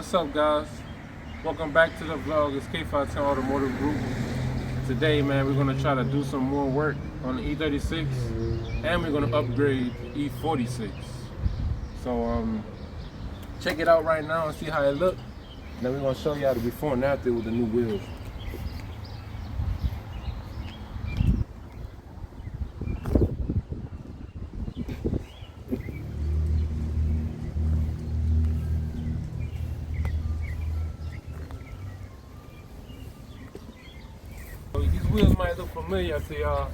what's up, guys? Welcome back to the vlog. It's K510 Automotive Group. Today, man, we're gonna try to do some more work on the E36, and we're gonna upgrade E46. So, check it out right now and see how it looks. Then we're gonna show you how the before and after with the new wheels. These wheels might look familiar to y'all.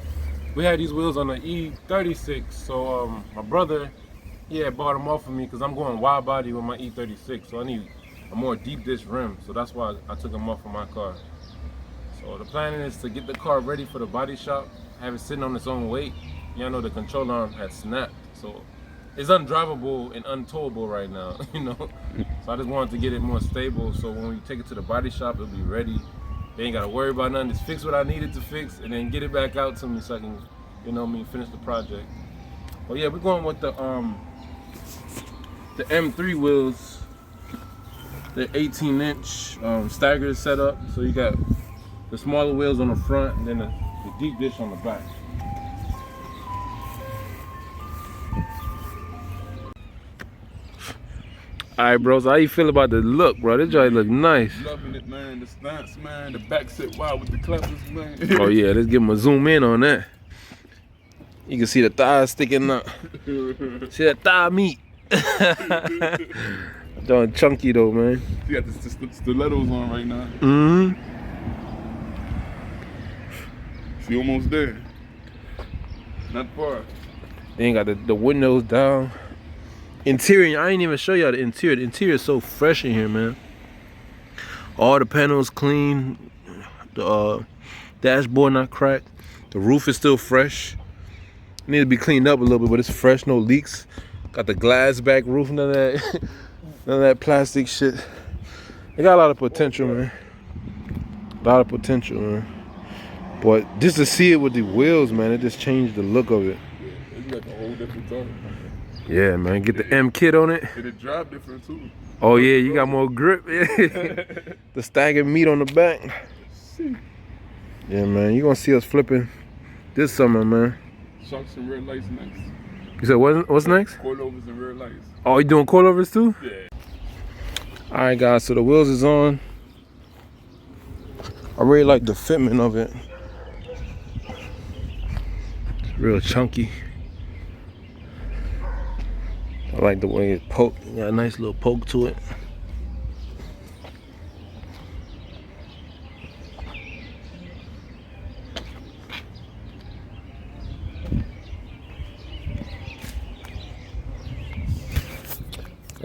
We had these wheels on the E36, so my brother, bought them off of me because I'm going wide body with my E36, so I need a more deep dish rim, so that's why I took them off of my car. So the plan is to get the car ready for the body shop, have it sitting on its own weight. Y'all know the control arm had snapped, so it's undrivable and untowable right now, you know. So I just wanted to get it more stable, so when we take it to the body shop, it'll be ready. They ain't gotta worry about nothing. Just fix what I needed to fix, and then get it back out to me so I can, finish the project. Well, yeah, we're going with the M3 wheels, the 18-inch staggered setup. So you got the smaller wheels on the front, and then the deep dish on the back. All right, bro, so how you feel about the look, bro? This joint look nice. Loving it, man. The stance, man. The back sit wide with the clappers, man. Oh, yeah, let's give him a zoom in on that. You can see the thighs sticking up. See that thigh meat. Doing chunky, though, man. You got the stilettos on right now. Mm-hmm. She almost there. Not far. They ain't got the windows down. Interior, I ain't even show y'all the interior. The interior is so fresh in here, man. All the panels clean. The dashboard not cracked. The roof is still fresh. It need to be cleaned up a little bit, but it's fresh, no leaks. Got the glass back roof, none of that, none of that plastic shit. It got a lot of potential, man. A lot of potential, man. But just to see it with the wheels, man, it just changed the look of it. Yeah, it's like a whole different tone. Yeah, man, get the M kit on it. And it drive different too. Oh yeah, you got more grip. The staggered meat on the back. Yeah, man, you gonna see us flipping this summer, man. Shocks and red lights next. You said what's next? Coilovers and red lights. Oh, you doing coilovers too? Yeah. All right, guys, so the wheels is on. I really like the fitment of it. It's real chunky. I like the way it poked. Got a nice little poke to it.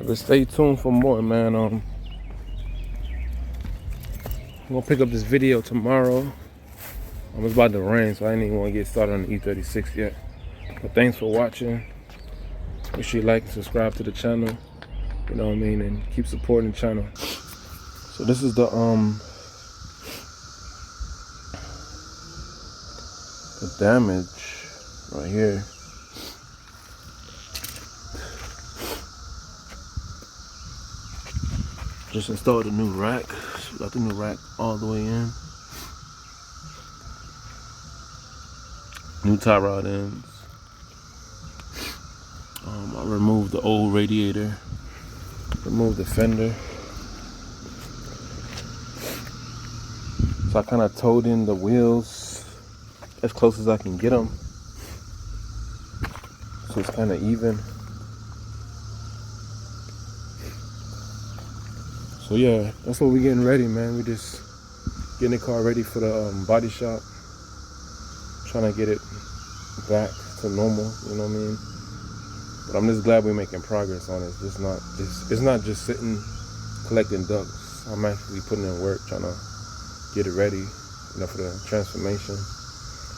But stay tuned for more, man. I'm gonna pick up this video tomorrow. It's about to rain, so I didn't even want to get started on the E36 yet. But thanks for watching. Make sure you like and subscribe to the channel, you know what I mean, and keep supporting the channel. So this is the damage right here. Just installed a new rack. So got the new rack all the way in. New tie rod ends. I removed the old radiator, removed the fender. So I kind of towed in the wheels as close as I can get them. So it's kind of even. So yeah, that's what we're getting ready, man. We just getting the car ready for the body shop. Trying to get it back to normal, you know what I mean? But I'm just glad we're making progress on it. It's not just sitting collecting ducks. I'm actually putting in work trying to get it ready, for the transformation.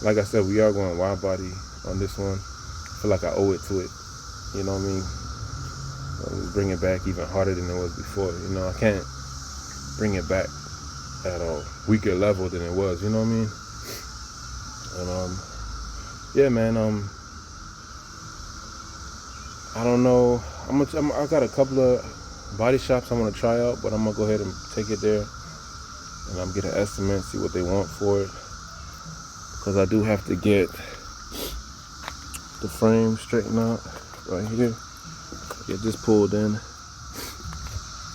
Like I said, we are going wide body on this one. I feel like I owe it to it, you know what I mean? Bring it back even harder than it was before. I can't bring it back at a weaker level than it was, you know what I mean? And yeah, man, I don't know. I got a couple of body shops I want to try out, but I'm gonna go ahead and take it there and I'm get an estimate, see what they want for it, because I do have to get the frame straightened out right here, get this pulled in,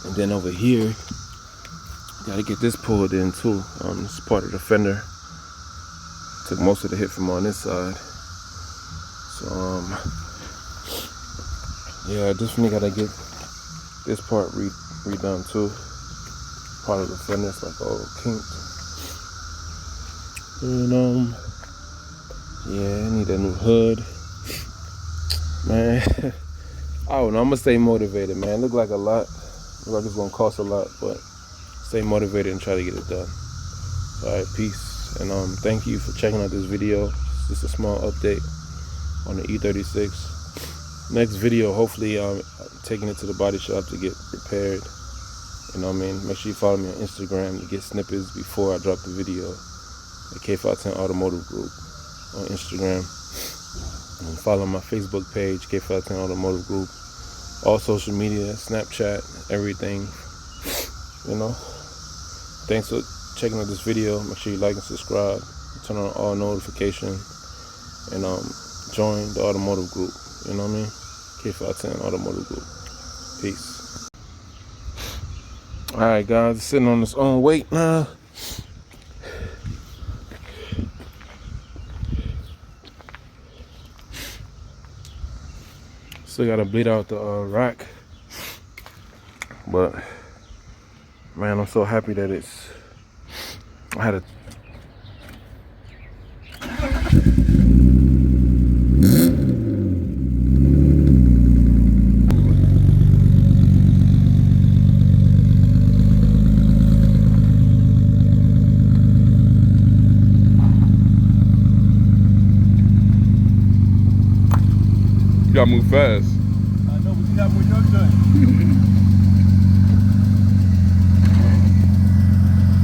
and then over here gotta get this pulled in too. This is part of the fender. Took most of the hit from on this side, so yeah, I definitely gotta get this part redone too. Part of the fender is like all kinked, and yeah, I need a new hood, man. I don't know, I'm gonna stay motivated, man. Look like a lot, look like it's gonna cost a lot, but stay motivated and try to get it done. All right, peace, and thank you for checking out this video. It's just a small update on the E36. Next video, hopefully I'm taking it to the body shop to get repaired. You know what I mean? Make sure you follow me on Instagram to get snippets before I drop the video. The K510 Automotive Group on Instagram. And follow my Facebook page, K510 Automotive Group. All social media, Snapchat, everything. You know. Thanks for checking out this video. Make sure you like and subscribe. Turn on all notifications. And join the automotive group. You know what I mean? K510 Automotive Group. Peace. Alright guys, it's sitting on its own weight now. Still gotta bleed out the rack. But man, I'm so happy that I had a You gotta move fast. I know, but you got what you're doing.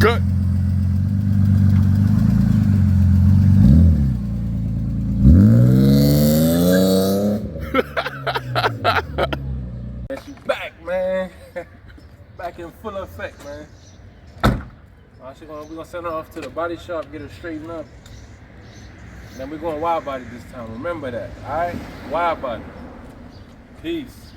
Cut. she's back, man. Back in full effect, man. We're gonna send her off to the body shop, get her straightened up. And then we're going wide body this time. Remember that, alright? Wide body. Peace.